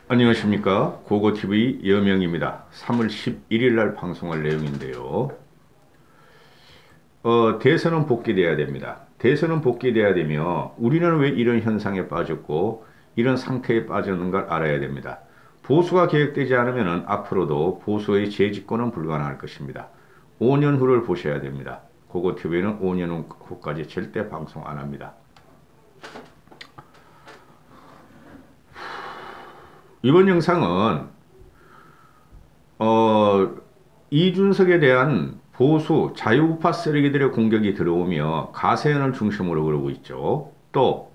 안녕하십니까. 고고TV 여명입니다. 3월 11일 날 방송할 내용인데요. 대선은 복귀돼야 됩니다. 대선은 복귀돼야 되며 우리는 왜 이런 현상에 빠졌고 이런 상태에 빠졌는가를 알아야 됩니다. 보수가 개혁되지 않으면 앞으로도 보수의 재집권은 불가능할 것입니다. 5년 후를 보셔야 됩니다. 고고TV는 5년 후까지 절대 방송 안 합니다. 이번 영상은 이준석에 대한 보수 자유우파 쓰레기들의 공격이 들어오며 가세연을 중심으로 그러고 있죠. 또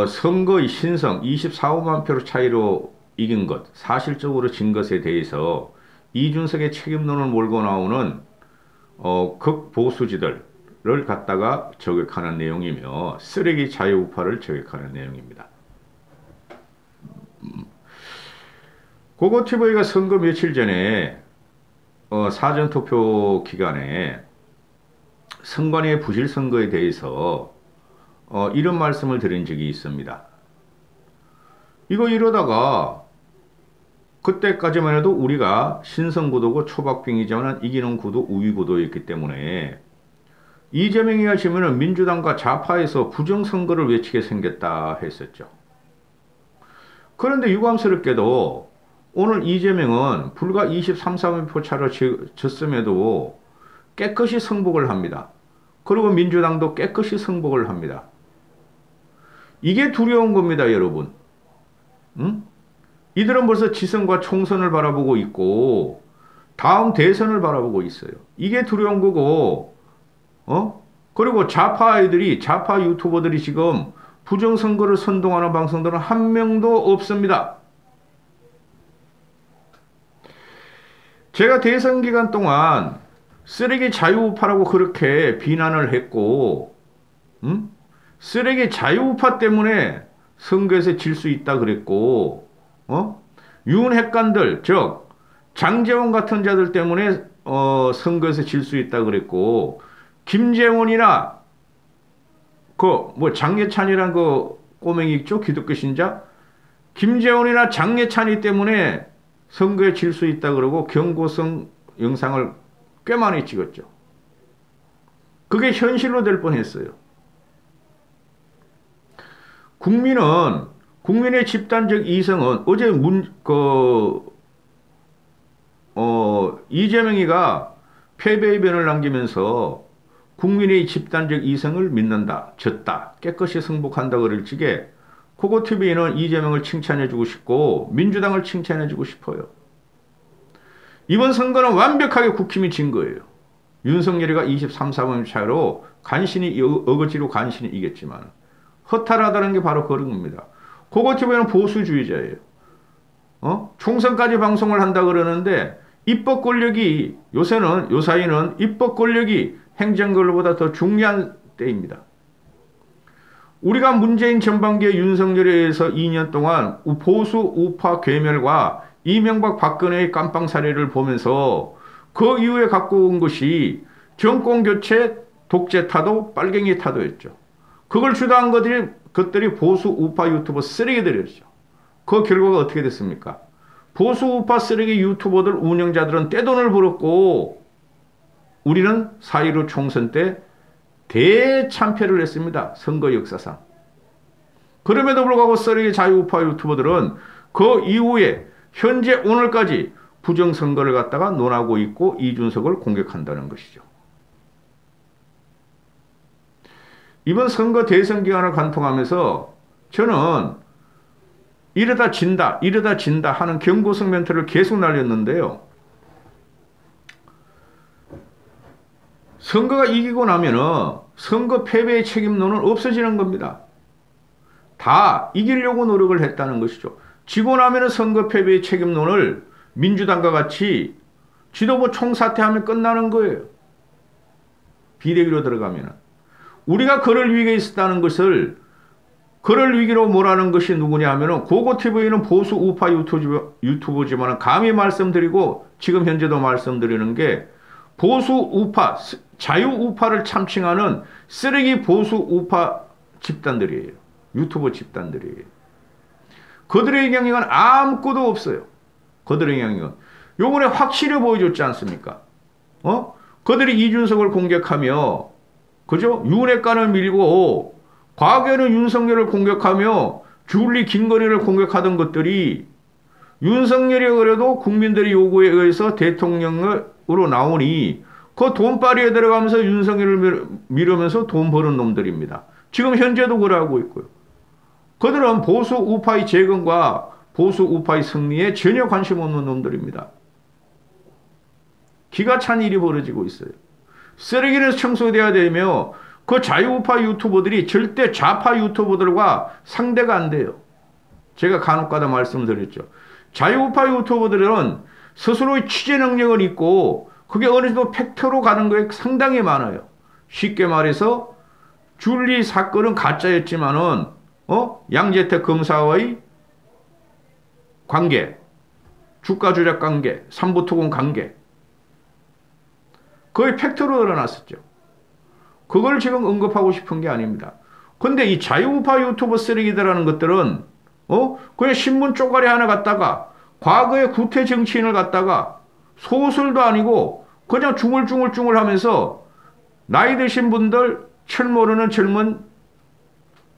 선거의 신성 24만 표 차이로 이긴 것, 사실적으로 진 것에 대해서 이준석의 책임론을 몰고 나오는 극보수지들을 갖다가 저격하는 내용이며 쓰레기 자유우파를 저격하는 내용입니다. 고고TV가 선거 며칠 전에 사전투표 기간에 선관위의 부실선거에 대해서 이런 말씀을 드린 적이 있습니다. 이거 이러다가 그때까지만 해도 우리가 신성구도고 초박빙이지만 이기는 구도 우위구도였기 때문에 이재명이가 지면은 민주당과 좌파에서 부정선거를 외치게 생겼다 했었죠. 그런데 유감스럽게도 오늘 이재명은 불과 23, 4표 차로 졌음에도 깨끗이 승복을 합니다. 그리고 민주당도 깨끗이 승복을 합니다. 이게 두려운 겁니다, 여러분. 응? 이들은 벌써 지선과 총선을 바라보고 있고 다음 대선을 바라보고 있어요. 이게 두려운 거고, 그리고 좌파 아이들이, 좌파 유튜버들이 지금 부정선거를 선동하는 방송들은 한 명도 없습니다. 제가 대선 기간 동안 쓰레기 자유우파라고 그렇게 비난을 했고, 쓰레기 자유우파 때문에 선거에서 질 수 있다 그랬고, 윤핵관들, 즉 장제원 같은 자들 때문에 선거에서 질 수 있다 그랬고, 김재원이나 장예찬이란 꼬맹이 있죠? 기독교 신자? 김재원이나 장예찬이 때문에 선거에 질 수 있다 그러고 경고성 영상을 꽤 많이 찍었죠. 그게 현실로 될 뻔했어요. 국민의 집단적 이성은 어제 이재명이가 패배의 변을 남기면서 국민의 집단적 이성을 믿는다, 졌다, 깨끗이 승복한다 그럴 적에 고고TV는 이재명을 칭찬해주고 싶고 민주당을 칭찬해주고 싶어요. 이번 선거는 완벽하게 국힘이 진 거예요. 윤석열이가 23, 4만 차로 간신히 어거지로 간신히 이겼지만 허탈하다는 게 바로 그런 겁니다. 고고TV는 보수주의자예요. 총선까지 방송을 한다 그러는데 입법 권력이 요사이는 입법 권력이 행정 권력보다 더 중요한 때입니다. 우리가 문재인 전반기에 윤석열에 의해서 2년 동안 보수 우파 괴멸과 이명박 박근혜의 깜빵 사례를 보면서 그 이후에 갖고 온 것이 정권 교체, 독재 타도, 빨갱이 타도였죠. 그걸 주도한 것들이 보수 우파 유튜버 쓰레기들이었죠. 그 결과가 어떻게 됐습니까? 보수 우파 쓰레기 유튜버들 운영자들은 떼돈을 벌었고 우리는 4.15 총선 때 대참패를 했습니다. 선거 역사상. 그럼에도 불구하고 쓰레기 자유우파 유튜버들은 그 이후에 현재 오늘까지 부정선거를 갖다가 논하고 있고 이준석을 공격한다는 것이죠. 이번 선거 대선 기간을 관통하면서 저는 이러다 진다 하는 경고성 멘트를 계속 날렸는데요. 선거가 이기고 나면은 선거 패배의 책임론은 없어지는 겁니다. 다 이기려고 노력을 했다는 것이죠. 지고 나면은 선거 패배의 책임론을 민주당과 같이 지도부 총사퇴하면 끝나는 거예요. 비대위로 들어가면은. 우리가 그럴 위기에 있었다는 것을 그럴 위기로 몰아는 것이 누구냐 하면은 고고TV는 보수 우파 유튜버지만 감히 말씀드리고 지금 현재도 말씀드리는 게 보수 우파, 자유 우파를 참칭하는 쓰레기 보수 우파 집단들이에요. 유튜버 집단들이에요. 그들의 영향력은 아무것도 없어요. 그들의 영향력은. 요번에 확실히 보여줬지 않습니까? 그들이 이준석을 공격하며, 그죠? 윤핵관을 밀고, 과거에는 윤석열을 공격하며, 줄리 김건희를 공격하던 것들이, 윤석열이 그래도 국민들의 요구에 의해서 대통령으로 나오니, 그 돈벌이에 들어가면서 윤석열을 밀으면서 돈 버는 놈들입니다. 지금 현재도 그러고 있고요. 그들은 보수 우파의 재건과 보수 우파의 승리에 전혀 관심 없는 놈들입니다. 기가 찬 일이 벌어지고 있어요. 쓰레기는 청소돼야 되며 그 자유우파 유튜버들이 절대 좌파 유튜버들과 상대가 안 돼요. 제가 간혹가다 말씀드렸죠. 자유우파 유튜버들은 스스로의 취재 능력은 있고 그게 어느 정도 팩트로 가는 거에 상당히 많아요. 쉽게 말해서 줄리 사건은 가짜였지만은 양재택 검사와의 관계, 주가 조작 관계, 삼부토건 관계 거의 팩트로 드러났었죠. 그걸 지금 언급하고 싶은 게 아닙니다. 근데 이 자유우파 유튜버 쓰레기들하는 것들은 그냥 신문 쪼가리 하나 갖다가 과거의 구태 정치인을 갖다가 소설도 아니고 그냥 중얼중얼 하면서 나이 드신 분들 철 모르는 젊은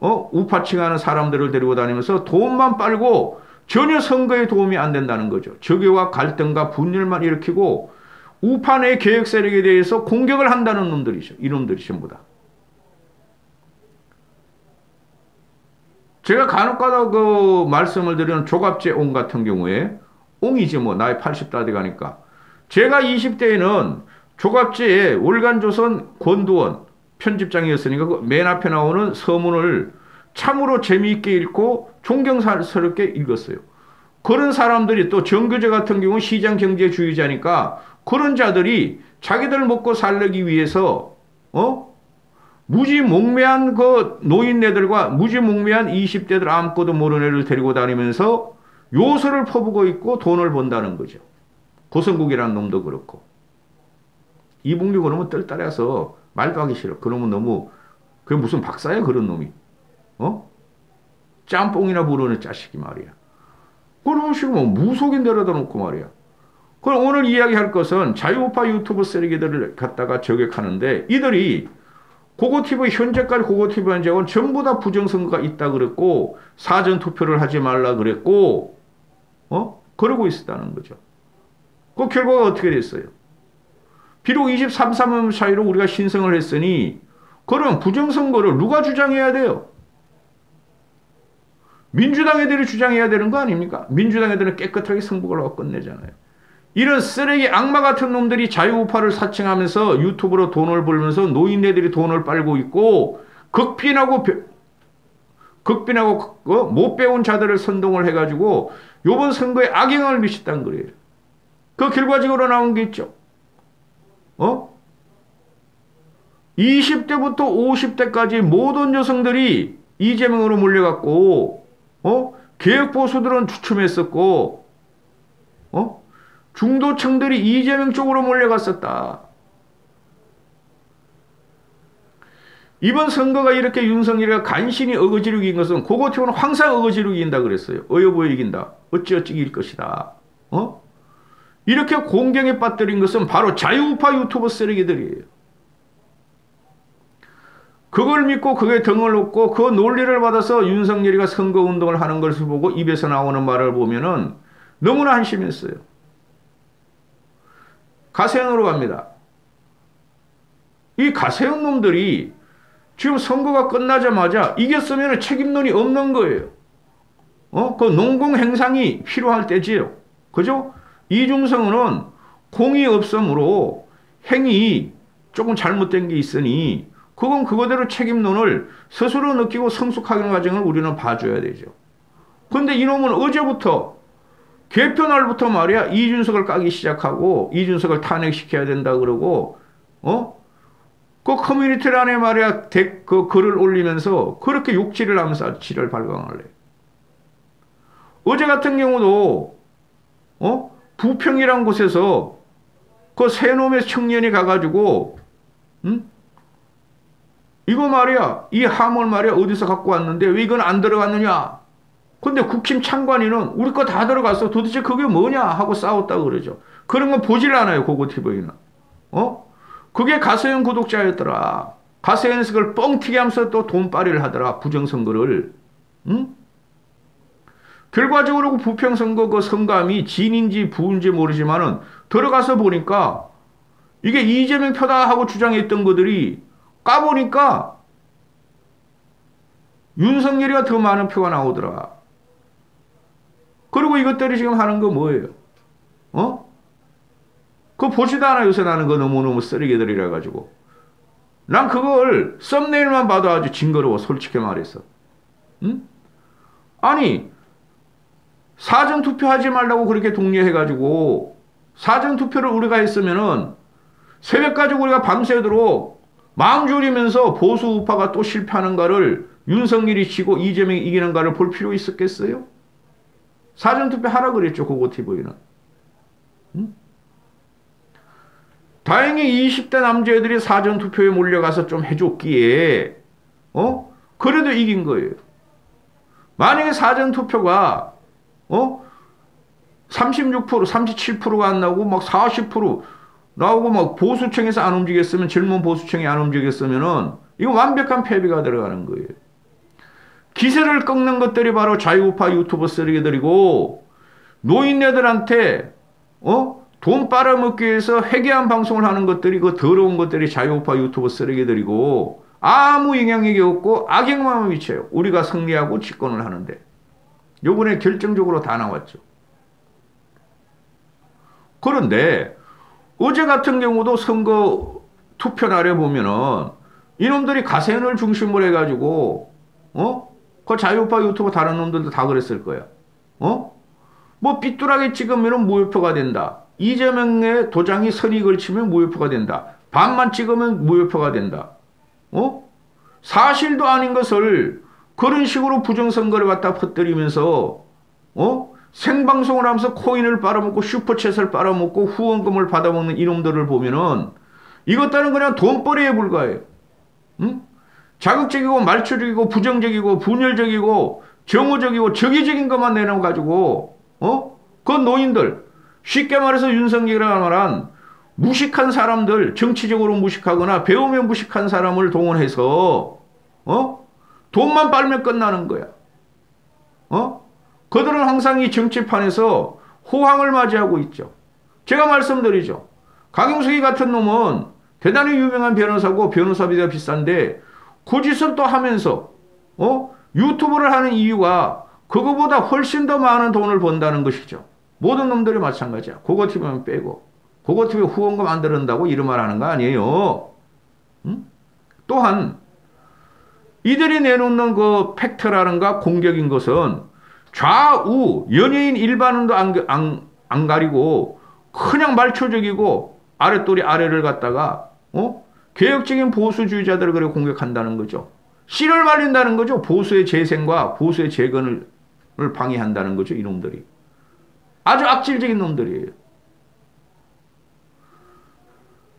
우파칭하는 사람들을 데리고 다니면서 돈만 빨고 전혀 선거에 도움이 안 된다는 거죠. 적의와 갈등과 분열만 일으키고 우파 내 개혁 세력에 대해서 공격을 한다는 놈들이죠. 이놈들이 전부 다. 제가 간혹가다 그 말씀을 드리는 조갑제 옹 같은 경우에 옹이지 뭐 나이 80다 돼가니까 제가 20대에는 조갑제의 월간조선 권두원 편집장이었으니까 그 맨 앞에 나오는 서문을 참으로 재미있게 읽고 존경스럽게 읽었어요. 그런 사람들이 또 정교제 같은 경우는 시장경제주의자니까 그런 자들이 자기들 먹고 살기 위해서 무지몽매한 그 노인네들과 무지몽매한 20대들 아무것도 모르는 애를 데리고 다니면서 요소를 퍼부고 있고 돈을 번다는 거죠. 고성국이라는 놈도 그렇고. 이봉규 그러면 뜰따라서 말도 하기 싫어. 그러면 너무 그게 무슨 박사야 그런 놈이. 짬뽕이나 부르는 자식이 말이야. 그런 식으로 뭐 무속인 데려다 놓고 말이야. 그럼 오늘 이야기할 것은 자유우파 유튜브 쓰레기들을 갖다가 저격하는데 이들이 고고TV 현재까지 고고TV 한 적은 전부 다 부정선거가 있다 그랬고 사전투표를 하지 말라 그랬고 그러고 있었다는 거죠. 그 결과가 어떻게 됐어요? 비록 23~3원 차이로 우리가 신성을 했으니 그럼 부정선거를 누가 주장해야 돼요? 민주당 애들이 주장해야 되는 거 아닙니까? 민주당 애들은 깨끗하게 승복을 하고 끝내잖아요. 이런 쓰레기 악마 같은 놈들이 자유우파를 사칭하면서 유튜브로 돈을 벌면서 노인네들이 돈을 빨고 있고 극빈하고 못 배운 자들을 선동을 해가지고 요번 선거에 악영향을 미쳤다는 거예요. 그 결과적으로 나온 게 있죠. 20대부터 50대까지 모든 여성들이 이재명으로 몰려갔고 개혁보수들은 주춤했었고 중도층들이 이재명 쪽으로 몰려갔었다. 이번 선거가 이렇게 윤석열이가 간신히 어거지로 이긴 것은 고고TV는 항상 어거지로 이긴다 그랬어요. 어여보여 이긴다. 어찌어찌 이길 것이다. 이렇게 공경에 빠뜨린 것은 바로 자유우파 유튜버 쓰레기들이에요. 그걸 믿고 그게 등을 놓고 그 논리를 받아서 윤석열이가 선거운동을 하는 것을 보고 입에서 나오는 말을 보면은 너무나 한심했어요. 가세현으로 갑니다. 이 가세현 놈들이 지금 선거가 끝나자마자 이겼으면 책임론이 없는 거예요. 그 농공행상이 필요할 때지요. 그죠? 이중성은 공이 없으므로 행위 조금 잘못된 게 있으니 그건 그거대로 책임론을 스스로 느끼고 성숙하는 과정을 우리는 봐줘야 되죠. 근데 이놈은 어제부터 개표 날부터 말이야 이준석을 까기 시작하고 이준석을 탄핵시켜야 된다 그러고 그 커뮤니티란에 말이야 그 글을 올리면서 그렇게 욕질을 하면서 지를 발광을 해. 어제 같은 경우도 부평이란 곳에서 그 세 놈의 청년이 가가지고 이거 말이야, 이 함을 말이야, 어디서 갖고 왔는데 왜 이건 안 들어갔느냐? 근데 국힘 창관위는 우리 거 다 들어갔어. 도대체 그게 뭐냐? 하고 싸웠다고 그러죠. 그런 건 보질 않아요, 고고TV는. 그게 가세현 구독자였더라. 가세현에서 그걸 뻥튀기 하면서 또 돈빨이를 하더라. 부정선거를. 응? 결과적으로 부평선거 그 선감이 진인지 부인지 모르지만은 들어가서 보니까 이게 이재명 표다 하고 주장했던 것들이 까보니까 윤석열이가 더 많은 표가 나오더라. 그리고 이것들이 지금 하는 거 뭐예요? 그거 보지도 않아. 요새 나는 거 너무너무 쓰레기들이라 가지고. 난 그걸 썸네일만 봐도 아주 징그러워. 솔직히 말해서. 응? 아니 사전투표하지 말라고 그렇게 독려해가지고 사전투표를 우리가 했으면은 새벽까지 우리가 밤새도록 마음 졸이면서 보수 우파가 또 실패하는가를 윤석열이 지고 이재명이 이기는가를 볼 필요 있었겠어요? 사전투표 하라 그랬죠. 고고TV는. 응? 다행히 20대 남자애들이 사전투표에 몰려가서 좀 해줬기에 그래도 이긴 거예요. 만약에 사전투표가 36%, 37%가 안 나오고 막 40% 나오고 막 보수층에서 안 움직였으면 젊은 보수층이 안 움직였으면은 이거 완벽한 패배가 들어가는 거예요. 기세를 꺾는 것들이 바로 자유우파 유튜버 쓰레기들이고 노인네들한테 돈 빨아먹기 위해서 회개한 방송을 하는 것들이 그 더러운 것들이 자유우파 유튜버 쓰레기들이고 아무 영향력이 없고 악영향만 미쳐요. 우리가 승리하고 집권을 하는데. 요번에 결정적으로 다 나왔죠. 그런데 어제 같은 경우도 선거 투표 날에 보면은 이놈들이 가세현을 중심으로 해가지고 그 자유우파 유튜버 다른 놈들도 다 그랬을 거야. 뭐 삐뚤하게 찍으면 무효표가 된다. 이재명의 도장이 선이 걸치면 무효표가 된다. 반만 찍으면 무효표가 된다. 사실도 아닌 것을 그런 식으로 부정선거를 갖다 퍼뜨리면서 생방송을 하면서 코인을 빨아먹고 슈퍼챗을 빨아먹고 후원금을 받아먹는 이놈들을 보면은 이것들은 그냥 돈벌이에 불과해요. 응? 자극적이고 말초적이고 부정적이고 분열적이고 정오적이고 적의적인 것만 내놓아가지고 그 노인들 쉽게 말해서 윤석열이라고 말한 무식한 사람들 정치적으로 무식하거나 배우면 무식한 사람을 동원해서 돈만 빨면 끝나는 거야. 그들은 항상 이 정치판에서 호황을 맞이하고 있죠. 제가 말씀드리죠. 강용석이 같은 놈은 대단히 유명한 변호사고 변호사비가 비싼데 그 짓을 또 하면서 유튜브를 하는 이유가 그거보다 훨씬 더 많은 돈을 번다는 것이죠. 모든 놈들이 마찬가지야. 고고TV만 빼고. 고고TV 후원금 안 들은다고 이런 말 하는 거 아니에요. 응? 또한 이들이 내놓는 그 팩트라는가 공격인 것은 좌우 연예인 일반인도 안 가리고 그냥 말초적이고 아랫돌이 아래를 갖다가 개혁적인 보수주의자들을 그렇게 공격한다는 거죠. 씨를 말린다는 거죠. 보수의 재생과 보수의 재건을 방해한다는 거죠. 이놈들이. 아주 악질적인 놈들이에요.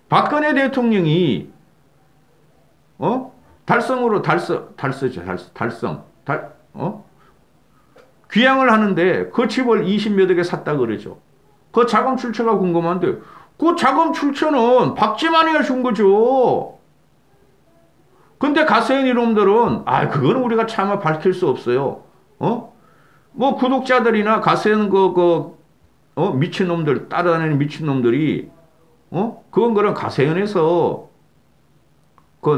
박근혜 대통령이 귀향을 하는데 그 집을 20몇 억에 샀다 그러죠. 그 자금 출처가 궁금한데 그 자금 출처는 박지만이가 준 거죠. 근데 가세현 이놈들은 그거는 우리가 차마 밝힐 수 없어요. 뭐 구독자들이나 가세현 미친놈들 따라다니는 미친놈들이 그건 그런 가세현에서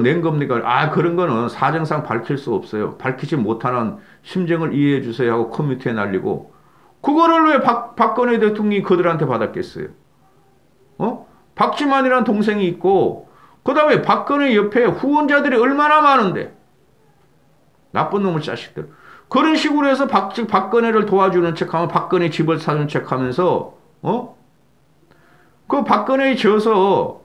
낸 겁니까? 그런 거는 사정상 밝힐 수 없어요. 밝히지 못하는 심정을 이해해 주세요 하고 커뮤니티에 날리고 그거를 왜 박근혜 대통령이 그들한테 받았겠어요? 박지만이라는 동생이 있고 그 다음에 박근혜 옆에 후원자들이 얼마나 많은데 나쁜 놈의 자식들. 그런 식으로 해서 박근혜를 도와주는 척하면 박근혜 집을 사는 척하면서 그 박근혜에 져서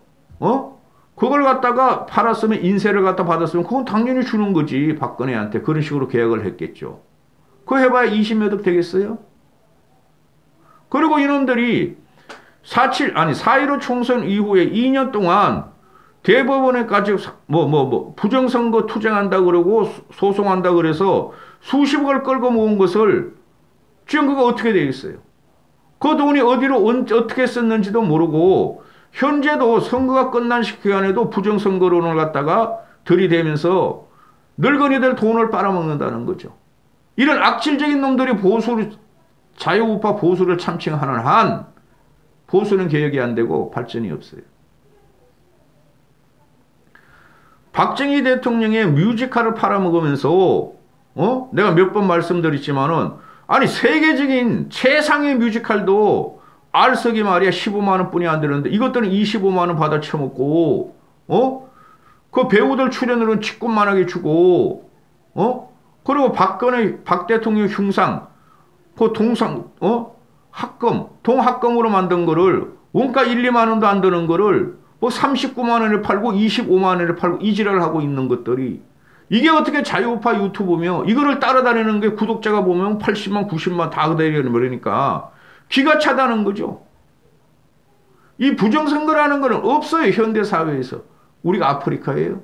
그걸 갖다가 팔았으면 인세를 갖다 받았으면 그건 당연히 주는 거지. 박근혜한테 그런 식으로 계약을 했겠죠. 그거 해봐야 20몇 억 되겠어요? 그리고 이놈들이 4.15 총선 이후에 2년 동안 대법원에까지 부정선거 투쟁한다 그러고 소송한다 그래서 수십억을 끌고 모은 것을 지금 그거 어떻게 되겠어요? 그 돈이 어디로 어떻게 썼는지도 모르고 현재도 선거가 끝난 기간에도 부정선거론을 갖다가 들이대면서 늙은이들 돈을 빨아먹는다는 거죠. 이런 악질적인 놈들이 자유우파 보수를 참칭하는 한 보수는 개혁이 안 되고 발전이 없어요. 박정희 대통령의 뮤지컬을 팔아먹으면서 내가 몇 번 말씀드렸지만은 아니 세계적인 최상의 뮤지컬도 알석이 말이야 15만 원뿐이 안 되는데 이것들은 25만 원 받아 쳐먹고 그 배우들 출연료는 직권만하게 주고 그리고 박 대통령 흉상 그 동학금으로 만든 거를 원가 1, 2만 원도 안 드는 거를 뭐 39만 원에 팔고 25만 원에 팔고 이 지랄을 하고 있는 것들이 이게 어떻게 자유우파 유튜브며 이거를 따라다니는 게 구독자가 보면 80만 90만 다 되려버리니까 기가 차다는 거죠. 이 부정선거라는 거는 없어요. 현대사회에서. 우리가 아프리카예요.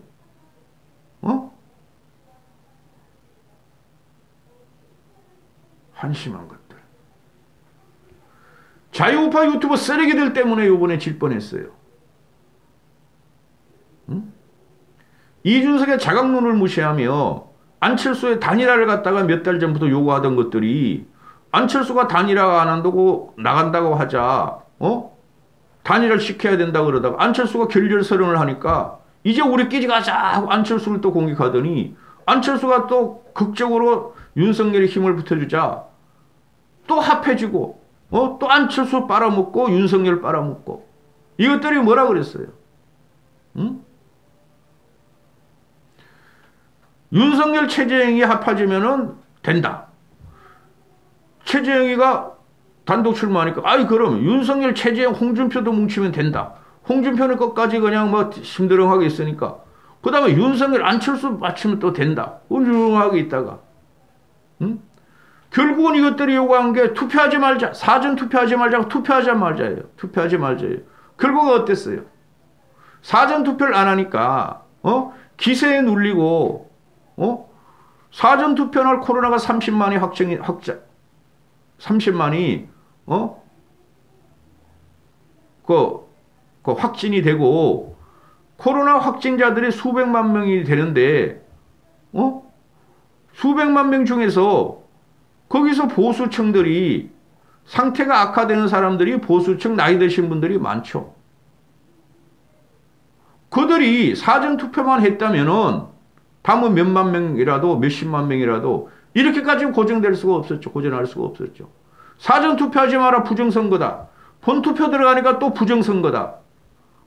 한심한 것들. 자유우파 유튜버 쓰레기들 때문에 이번에 질 뻔했어요. 이준석의 자각론을 무시하며 안철수의 단일화를 갖다가 몇 달 전부터 요구하던 것들이 안철수가 단일화가 안 한다고 나간다고 하자 단일화를 시켜야 된다 그러다가 안철수가 결렬선언을 하니까 이제 우리끼리 가자 하고 안철수를 또 공격하더니 안철수가 또 극적으로 윤석열이 힘을 붙여주자 또 합해지고 또 안철수 빨아먹고 윤석열 빨아먹고 이것들이 뭐라 그랬어요? 윤석열 최재형이 합해지면은 된다. 최재형이가 단독 출마하니까 아이 그럼 윤석열 최재형 홍준표도 뭉치면 된다. 홍준표는 끝까지 그냥 뭐 심드렁하게 있으니까 그 다음에 윤석열 안철수 맞추면 또 된다. 운중하게 있다가 결국은 이것들이 요구한 게 투표하지 말자. 사전 투표하지 말자고 투표하지 말자예요. 투표하지 말자예요. 결국은 어땠어요? 사전 투표를 안 하니까 기세에 눌리고 사전 투표날 코로나가 30만이 30만이 그 확진이 되고 코로나 확진자들이 수백만 명이 되는데 수백만 명 중에서 거기서 보수층들이 상태가 악화되는 사람들이 보수층 나이 드신 분들이 많죠. 그들이 사전 투표만 했다면은 다음은 몇만 명이라도 몇십만 명이라도 이렇게까지는 고정될 수가 없었죠. 고정할 수가 없었죠. 사전 투표하지 마라 부정선거다. 본투표 들어가니까 또 부정선거다.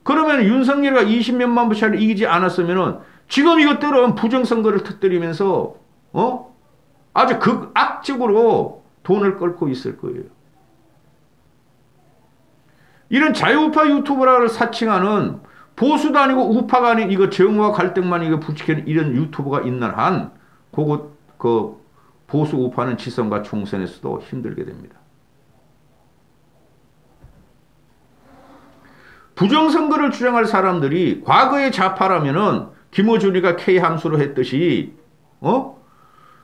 그러면 윤석열이가 20몇만 표 차이를 이기지 않았으면은 지금 이것들은 부정선거를 터뜨리면서 아주 극악적으로 돈을 끌고 있을 거예요. 이런 자유우파 유튜버를 사칭하는 보수도 아니고 우파가 아닌 이거 정오와 갈등만 이거 부추기는 이런 유튜버가 있는 한 그 보수 우파는 지선과 총선에서도 힘들게 됩니다. 부정선거를 주장할 사람들이 과거의 좌파라면은 김어준이가 K 함수로 했듯이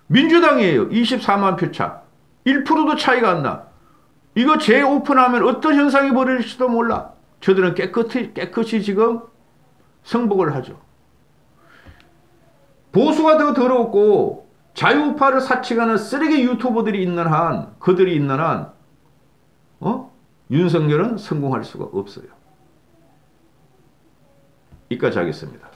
민주당이에요. 24만 표 차. 1%도 차이가 안 나. 이거 재오픈하면 어떤 현상이 벌어질지도 몰라. 저들은 깨끗이 지금 승복을 하죠. 보수가 더 더럽고 자유우파를 사칭하는 쓰레기 유튜버들이 있는 한, 그들이 있는 한, 윤석열은 성공할 수가 없어요. 여기까지 하겠습니다.